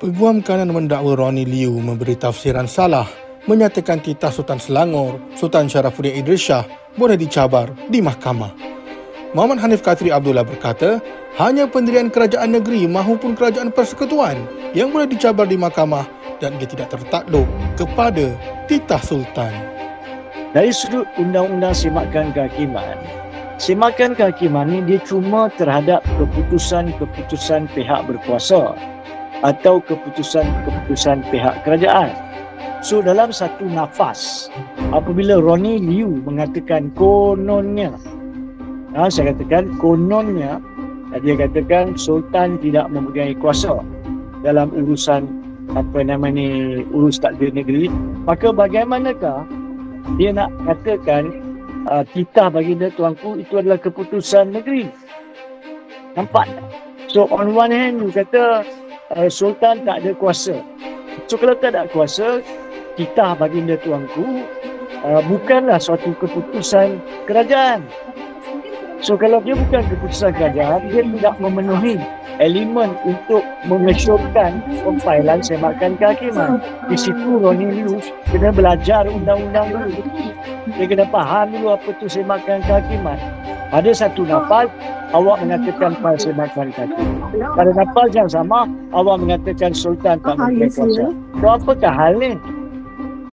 Peguam kanan mendakwa Ronnie Liu memberi tafsiran salah, menyatakan titah Sultan Selangor, Sultan Sharafuddin Idris Shah boleh dicabar di mahkamah. Muhammad Hanif Katri Abdullah berkata, hanya pendirian kerajaan negeri mahupun kerajaan persekutuan yang boleh dicabar di mahkamah dan ia tidak tertakluk kepada titah Sultan. Dari sudut Undang-Undang Semakan Kehakiman ini dia cuma terhadap keputusan-keputusan pihak berkuasa atau keputusan-keputusan pihak kerajaan. So dalam satu nafas, apabila Ronnie Liu mengatakan kononnya, saya katakan kononnya, dia katakan Sultan tidak memegang kuasa dalam urusan urus takdir negeri, maka bagaimanakah dia nak katakan titah baginda tuanku itu adalah keputusan negeri? Nampak tak? So on one hand dia kata Sultan tak ada kuasa. So kalau tak ada kuasa, titah baginda tuanku bukanlah suatu keputusan kerajaan. So kalau dia bukan keputusan kerajaan, dia tidak memenuhi elemen untuk mengesyorkan pemfailan semakan kehakiman. Di situ Ronnie Liu kena belajar undang-undang dulu. Dia kena faham dulu apa tu semakan kehakiman. Pada satu nafas, awak mengatakan file semakan kehakiman. Pada nafas yang sama, awak mengatakan Sultan tak mempunyai kuasa. So apakah hal ni?